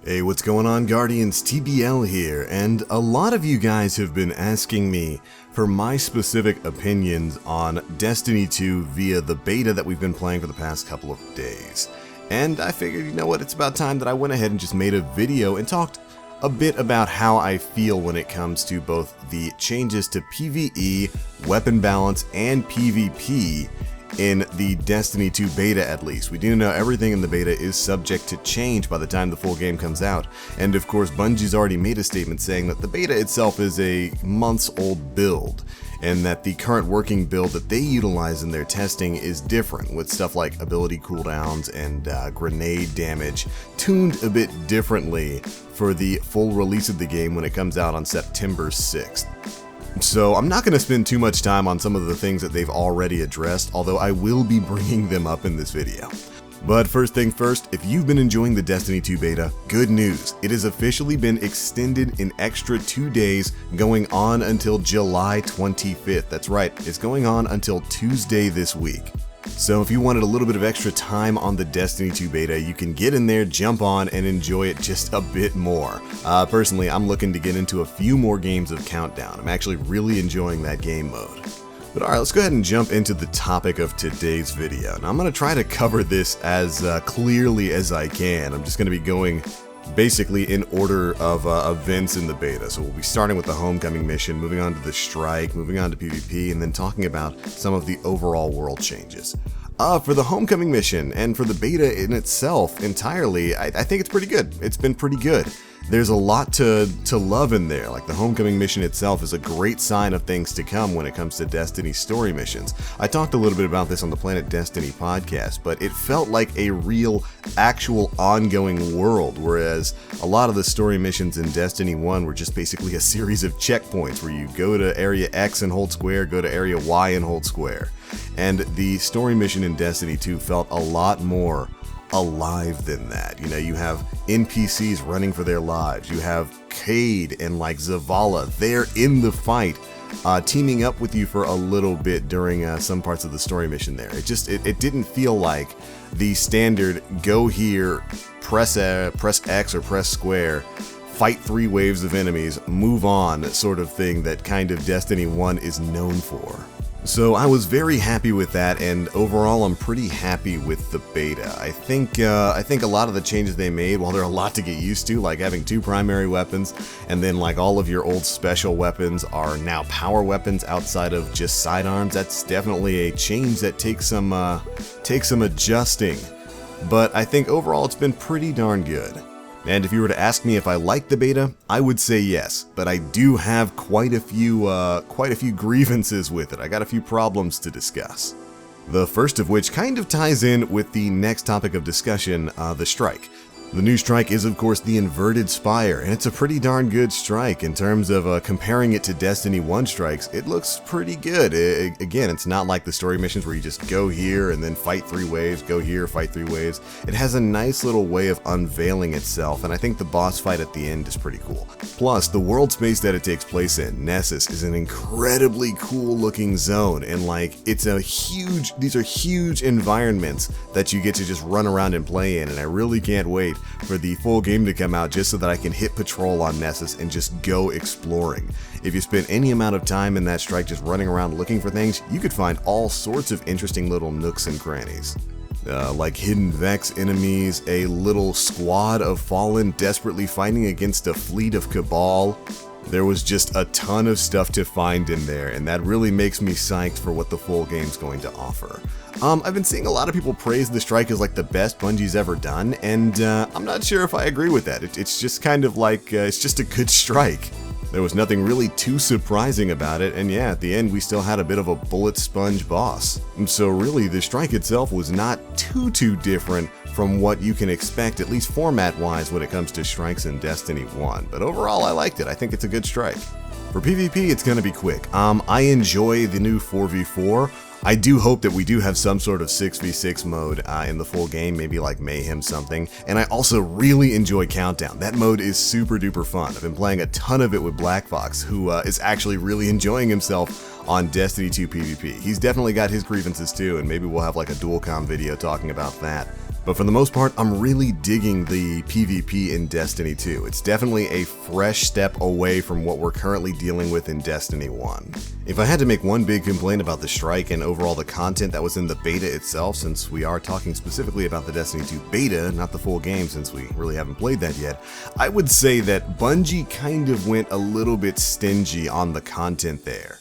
Hey, what's going on, Guardians? TBL here, and a lot of you guys have been asking me for my specific opinions on Destiny 2 via the beta that we've been playing for the past couple of days. And I figured, you know what, it's about time that I went ahead and just made a video and talked a bit about how I feel when it comes to both the changes to PvE, weapon balance, and PvP in the Destiny 2 beta at least. We do know everything in the beta is subject to change by the time the full game comes out, and of course Bungie's already made a statement saying that the beta itself is a months old build, and that the current working build that they utilize in their testing is different, with stuff like ability cooldowns and grenade damage tuned a bit differently for the full release of the game when it comes out on September 6th. So I'm not going to spend too much time on some of the things that they've already addressed, although I will be bringing them up in this video. But first thing first, if you've been enjoying the Destiny 2 beta, good news. It has officially been extended an extra 2 days, going on until July 25th. That's right, it's going on until Tuesday this week. So if you wanted a little bit of extra time on the Destiny 2 beta, you can get in there, jump on, and enjoy it just a bit more. Personally, I'm looking to get into a few more games of Countdown. I'm actually really enjoying that game mode. But alright, let's go ahead and jump into the topic of today's video. Now I'm going to try to cover this as clearly as I can. I'm just going to be going basically in order of events in the beta. So we'll be starting with the Homecoming mission, moving on to the Strike, moving on to PvP, and then talking about some of the overall world changes. For the Homecoming mission, and for the beta in itself entirely, I think it's pretty good. It's been pretty good. There's a lot to love in there. Like, the Homecoming mission itself is a great sign of things to come when it comes to Destiny story missions. I talked a little bit about this on the Planet Destiny podcast, but it felt like a real, actual, ongoing world, whereas a lot of the story missions in Destiny 1 were just basically a series of checkpoints where you go to Area X and hold square, go to Area Y and hold square. And the story mission in Destiny 2 felt a lot more alive than that. You know, you have NPCs running for their lives. You have Cade and like Zavala, they're in the fight, teaming up with you for a little bit during some parts of the story mission there. It didn't feel like the standard go here, press X or press square, fight 3 waves of enemies, move on sort of thing that kind of Destiny 1 is known for. So I was very happy with that, and overall I'm pretty happy with the beta. I think a lot of the changes they made, while they're a lot to get used to, like having 2 primary weapons, and then like all of your old special weapons are now power weapons outside of just sidearms, that's definitely a change that takes some adjusting. But I think overall it's been pretty darn good. And if you were to ask me if I like the beta, I would say yes, but I do have quite a few grievances with it. I got a few problems to discuss. The first of which kind of ties in with the next topic of discussion, the Strike. The new Strike is of course the Inverted Spire, and it's a pretty darn good strike. In terms of comparing it to Destiny 1 strikes, it looks pretty good. Again, it's not like the story missions where you just go here and then fight 3 waves, go here, fight 3 waves. It has a nice little way of unveiling itself, and I think the boss fight at the end is pretty cool. Plus, the world space that it takes place in, Nessus, is an incredibly cool looking zone, and like, these are huge environments that you get to just run around and play in, and I really can't wait for the full game to come out just so that I can hit patrol on Nessus and just go exploring. If you spend any amount of time in that strike just running around looking for things, you could find all sorts of interesting little nooks and crannies. Like hidden Vex enemies, a little squad of Fallen desperately fighting against a fleet of Cabal. There was just a ton of stuff to find in there, and that really makes me psyched for what the full game's going to offer. I've been seeing a lot of people praise the Strike as like the best Bungie's ever done, and I'm not sure if I agree with that. It's just kind of like, it's just a good strike. There was nothing really too surprising about it, and yeah, at the end we still had a bit of a bullet sponge boss. So really, the Strike itself was not too different from what you can expect, at least format-wise, when it comes to strikes in Destiny 1. But overall, I liked it. I think it's a good strike. For PvP, it's gonna be quick. I enjoy the new 4v4. I do hope that we do have some sort of 6v6 mode in the full game, maybe like Mayhem something. And I also really enjoy Countdown. That mode is super duper fun. I've been playing a ton of it with Black Fox, who is actually really enjoying himself on Destiny 2 PvP. He's definitely got his grievances too, and maybe we'll have like a dual com video talking about that. But for the most part, I'm really digging the PvP in Destiny 2. It's definitely a fresh step away from what we're currently dealing with in Destiny 1. If I had to make one big complaint about the strike and overall the content that was in the beta itself, since we are talking specifically about the Destiny 2 beta, not the full game since we really haven't played that yet, I would say that Bungie kind of went a little bit stingy on the content there.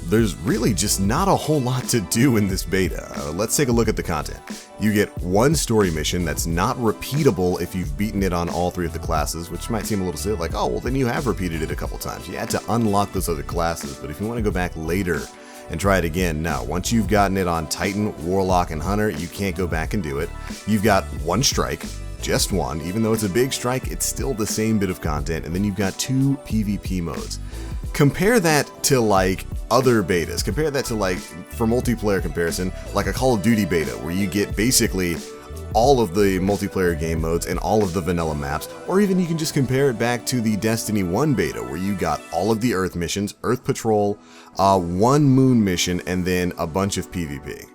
There's really just not a whole lot to do in this beta. Let's take a look at the content. You get one story mission that's not repeatable if you've beaten it on all 3 of the classes, which might seem a little silly, like, oh, well then you have repeated it a couple times. You had to unlock those other classes, but if you want to go back later and try it again, no. Once you've gotten it on Titan, Warlock, and Hunter, you can't go back and do it. You've got one strike, just one. Even though it's a big strike, it's still the same bit of content, and then you've got 2 PvP modes. Compare that to like other betas. Compare that to like, for multiplayer comparison, like a Call of Duty beta where you get basically all of the multiplayer game modes and all of the vanilla maps, or even you can just compare it back to the Destiny 1 beta where you got all of the Earth missions, Earth Patrol, 1 Moon mission, and then a bunch of PvP.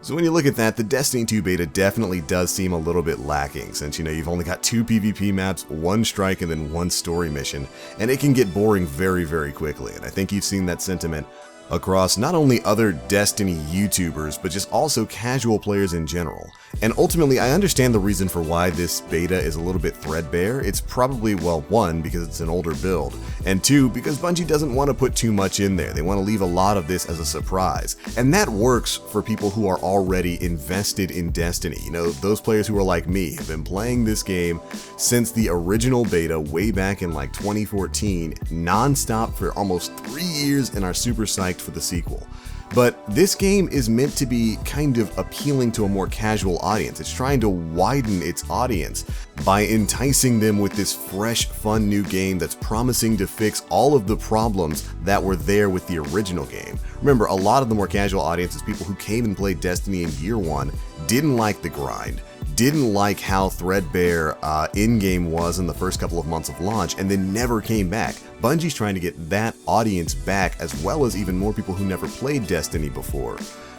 So when you look at that, the Destiny 2 beta definitely does seem a little bit lacking since, you know, you've only got 2 PvP maps, 1 strike, and then 1 story mission, and it can get boring very, very quickly, and I think you've seen that sentiment across not only other Destiny YouTubers, but just also casual players in general. And ultimately, I understand the reason for why this beta is a little bit threadbare. It's probably, well, 1, because it's an older build, and 2, because Bungie doesn't want to put too much in there. They want to leave a lot of this as a surprise. And that works for people who are already invested in Destiny. You know, those players who are like me, have been playing this game since the original beta way back in like 2014, non-stop for almost 3 years, and are super psyched for the sequel. But this game is meant to be kind of appealing to a more casual audience. It's trying to widen its audience by enticing them with this fresh, fun new game that's promising to fix all of the problems that were there with the original game. Remember, a lot of the more casual audience is people who came and played Destiny in year 1, didn't like the grind, didn't like how threadbare in-game was in the first couple of months of launch, and then never came back. Bungie's trying to get that audience back, as well as even more people who never played Destiny before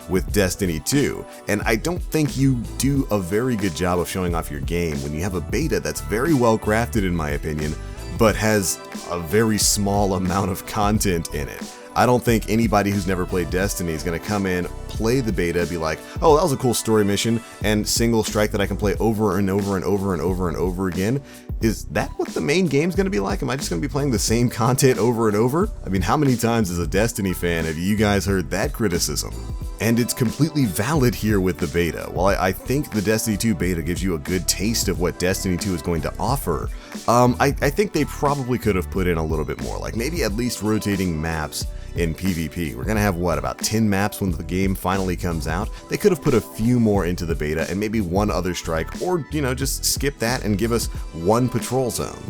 with Destiny 2. And I don't think you do a very good job of showing off your game when you have a beta that's very well crafted, in my opinion, but has a very small amount of content in it. I don't think anybody who's never played Destiny is going to come in, play the beta, be like, oh, that was a cool story mission, and single strike that I can play over and over and over and over and over again. Is that what the main game's going to be like? Am I just going to be playing the same content over and over? I mean, how many times as a Destiny fan have you guys heard that criticism? And it's completely valid here with the beta. While I think the Destiny 2 beta gives you a good taste of what Destiny 2 is going to offer, I think they probably could have put in a little bit more, like maybe at least rotating maps in PvP. We're gonna have, what, about 10 maps when the game finally comes out? They could have put a few more into the beta and maybe 1 other strike, or, you know, just skip that and give us 1 patrol zone.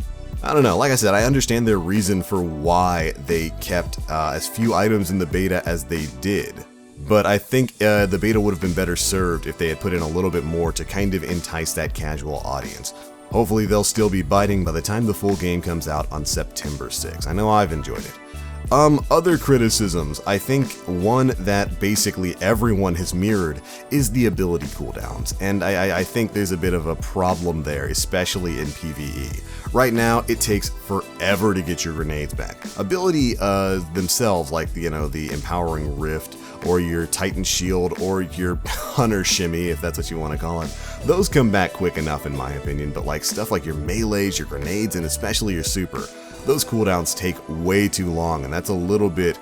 I don't know, like I said, I understand their reason for why they kept as few items in the beta as they did. But I think the beta would have been better served if they had put in a little bit more to kind of entice that casual audience. Hopefully they'll still be biting by the time the full game comes out on September 6th. I know I've enjoyed it. Other criticisms, I think one that basically everyone has mirrored is the ability cooldowns, and I think there's a bit of a problem there, especially in PvE. Right now, it takes forever to get your grenades back. Ability themselves, like the Empowering Rift, or your Titan Shield, or your Hunter Shimmy, if that's what you want to call it, those come back quick enough in my opinion, but like stuff like your melees, your grenades, and especially your super, those cooldowns take way too long, and that's a little bit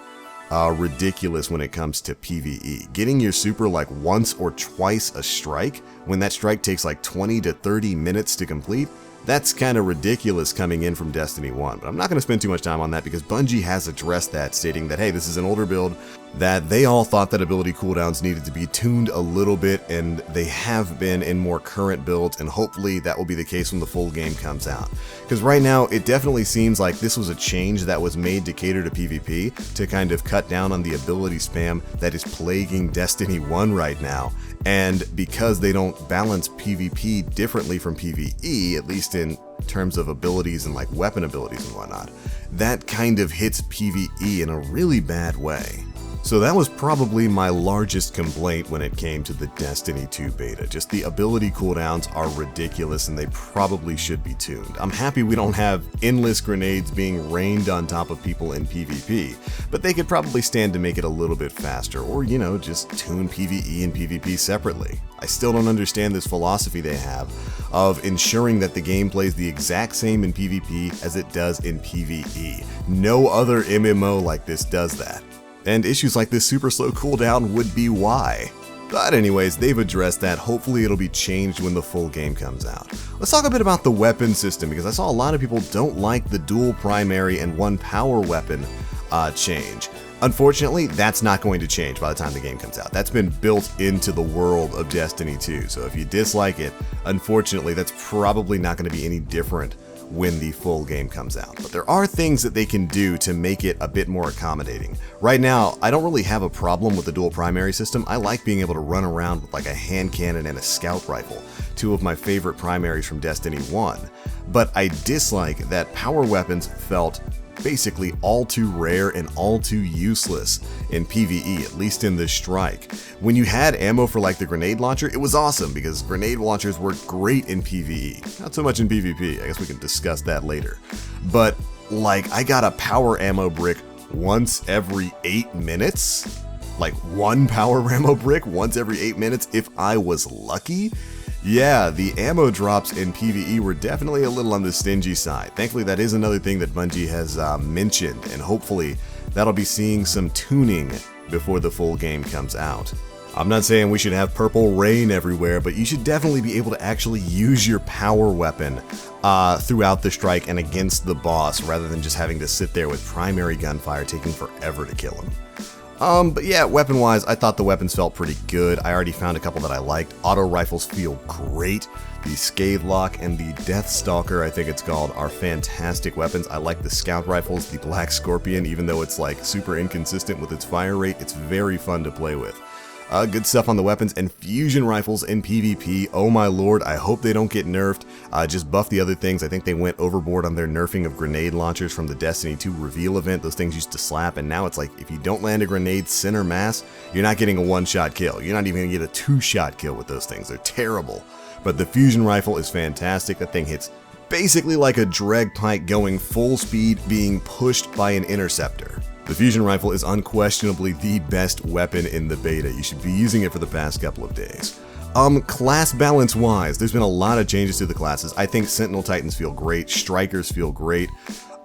ridiculous when it comes to PvE. Getting your super like once or twice a strike, when that strike takes like 20 to 30 minutes to complete, that's kind of ridiculous coming in from Destiny 1, but I'm not going to spend too much time on that because Bungie has addressed that, stating that, hey, this is an older build, that they all thought that ability cooldowns needed to be tuned a little bit, and they have been in more current builds, and hopefully that will be the case when the full game comes out. Because right now, it definitely seems like this was a change that was made to cater to PvP, to kind of cut down on the ability spam that is plaguing Destiny 1 right now. And because they don't balance PvP differently from PvE, at least in terms of abilities and like weapon abilities and whatnot, that kind of hits PvE in a really bad way. So that was probably my largest complaint when it came to the Destiny 2 beta. Just the ability cooldowns are ridiculous and they probably should be tuned. I'm happy we don't have endless grenades being rained on top of people in PvP, but they could probably stand to make it a little bit faster, or just tune PvE and PvP separately. I still don't understand this philosophy they have of ensuring that the game plays the exact same in PvP as it does in PvE. No other MMO like this does that. And issues like this super slow cooldown would be why. But anyways, they've addressed that. Hopefully it'll be changed when the full game comes out. Let's talk a bit about the weapon system, because I saw a lot of people don't like the dual primary and one power weapon change. Unfortunately, that's not going to change by the time the game comes out. That's been built into the world of Destiny 2, so if you dislike it, unfortunately that's probably not going to be any different when the full game comes out. But there are things that they can do to make it a bit more accommodating. Right now, I don't really have a problem with the dual primary system. I like being able to run around with like a hand cannon and a scout rifle, two of my favorite primaries from Destiny 1. But I dislike that power weapons felt basically all too rare and all too useless in PvE, at least in this strike. When you had ammo for like the grenade launcher, it was awesome because grenade launchers work great in PvE. Not so much in PvP, I guess we can discuss that later. But like, I got a power ammo brick once every 8 minutes? Like one power ammo brick once every 8 minutes if I was lucky? Yeah, the ammo drops in PvE were definitely a little on the stingy side. Thankfully, that is another thing that Bungie has mentioned, and hopefully that'll be seeing some tuning before the full game comes out. I'm not saying we should have purple rain everywhere, but you should definitely be able to actually use your power weapon throughout the strike and against the boss, rather than just having to sit there with primary gunfire taking forever to kill him. But yeah, weapon-wise, I thought the weapons felt pretty good. I already found a couple that I liked. Auto rifles feel great. The Scavelock and the Deathstalker, I think it's called, are fantastic weapons. I like the Scout rifles, the Black Scorpion, even though it's like super inconsistent with its fire rate, it's very fun to play with. Good stuff on the weapons, and fusion rifles in PvP, oh my lord, I hope they don't get nerfed. Just buff the other things. I think they went overboard on their nerfing of grenade launchers from the Destiny 2 reveal event. Those things used to slap, and now it's like, if you don't land a grenade center mass, you're not getting a one-shot kill. You're not even going to get a two-shot kill with those things. They're terrible. But the fusion rifle is fantastic. That thing hits basically like a drag pike going full speed being pushed by an interceptor. The fusion rifle is unquestionably the best weapon in the beta. You should be using it for the past couple of days. Class balance wise, there's been a lot of changes to the classes. I think Sentinel Titans feel great, Strikers feel great.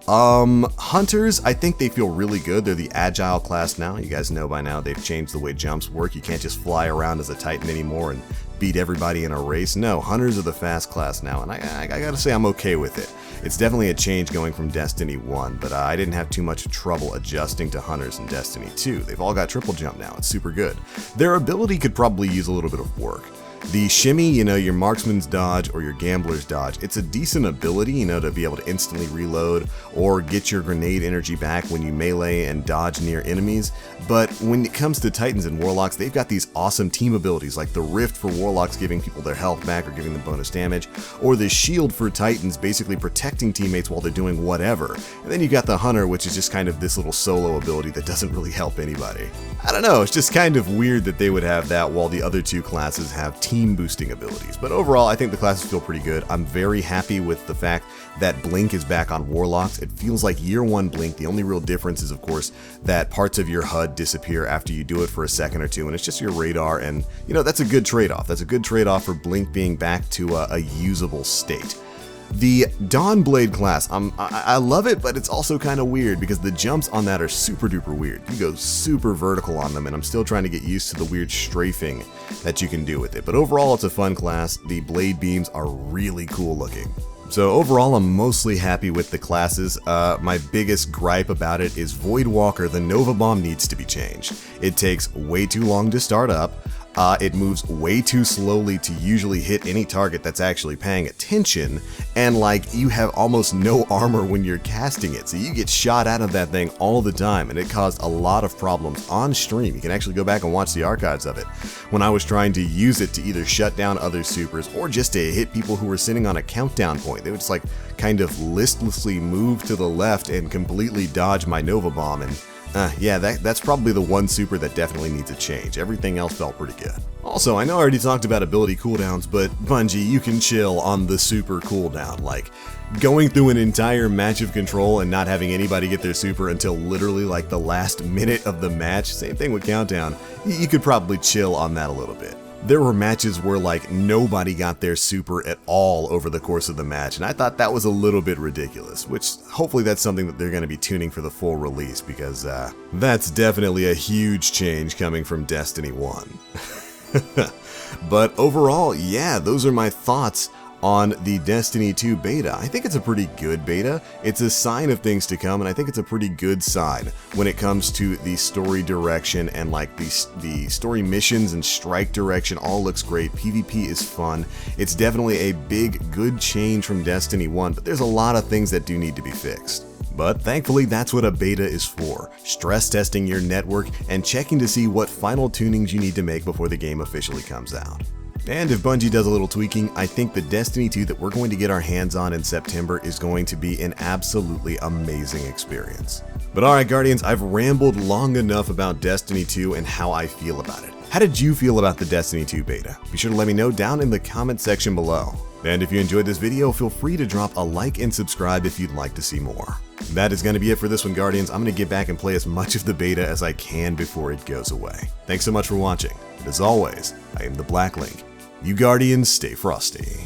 Hunters, I think they feel really good. They're the agile class now. You guys know by now they've changed the way jumps work. You can't just fly around as a Titan anymore and beat everybody in a race. No, Hunters are the fast class now, and I gotta say I'm okay with it. It's definitely a change going from Destiny 1, but I didn't have too much trouble adjusting to Hunters in Destiny 2. They've all got triple jump now. It's super good. Their ability could probably use a little bit of work. The shimmy, your marksman's dodge or your gambler's dodge, it's a decent ability, to be able to instantly reload or get your grenade energy back when you melee and dodge near enemies. But when it comes to Titans and Warlocks, they've got these awesome team abilities like the Rift for Warlocks giving people their health back or giving them bonus damage, or the Shield for Titans basically protecting teammates while they're doing whatever. And then you got the Hunter, which is just kind of this little solo ability that doesn't really help anybody. I don't know, it's just kind of weird that they would have that while the other two classes have team boosting abilities. But overall, I think the classes feel pretty good. I'm very happy with the fact that Blink is back on Warlocks. It feels like year one Blink. The only real difference is, of course, that parts of your HUD disappear after you do it for a second or two, and it's just your radar, and that's a good trade-off. That's a good trade-off for Blink being back to a usable state. The Dawnblade class, I love it, but it's also kind of weird because the jumps on that are super duper weird. You go super vertical on them, and I'm still trying to get used to the weird strafing that you can do with it. But overall, it's a fun class. The blade beams are really cool looking. So overall, I'm mostly happy with the classes. My biggest gripe about it is Voidwalker, the Nova Bomb, needs to be changed. It takes way too long to start up. It moves way too slowly to usually hit any target that's actually paying attention, and you have almost no armor when you're casting it, so you get shot out of that thing all the time, and it caused a lot of problems on stream. You can actually go back and watch the archives of it when I was trying to use it to either shut down other supers or just to hit people who were sitting on a countdown point. They would just kind of listlessly move to the left and completely dodge my Nova Bomb, and Yeah, that's probably the one super that definitely needs a change. Everything else felt pretty good. Also, I know I already talked about ability cooldowns, but Bungie, you can chill on the super cooldown. Like, going through an entire match of Control and not having anybody get their super until literally like the last minute of the match, same thing with Countdown, you could probably chill on that a little bit. There were matches where like nobody got their super at all over the course of the match, and I thought that was a little bit ridiculous, which hopefully that's something that they're going to be tuning for the full release, because that's definitely a huge change coming from Destiny 1. But overall, yeah, those are my thoughts on the Destiny 2 beta. I think it's a pretty good beta. It's a sign of things to come, and I think it's a pretty good sign when it comes to the story direction, and like the story missions and strike direction all looks great. PvP is fun. It's definitely a big, good change from Destiny 1, but there's a lot of things that do need to be fixed. But thankfully, that's what a beta is for. Stress testing your network and checking to see what final tunings you need to make before the game officially comes out. And if Bungie does a little tweaking, I think the Destiny 2 that we're going to get our hands on in September is going to be an absolutely amazing experience. But alright Guardians, I've rambled long enough about Destiny 2 and how I feel about it. How did you feel about the Destiny 2 beta? Be sure to let me know down in the comment section below. And if you enjoyed this video, feel free to drop a like and subscribe if you'd like to see more. That is going to be it for this one, Guardians. I'm going to get back and play as much of the beta as I can before it goes away. Thanks so much for watching, and as always, I am TheBlackLink. You Guardians, stay frosty.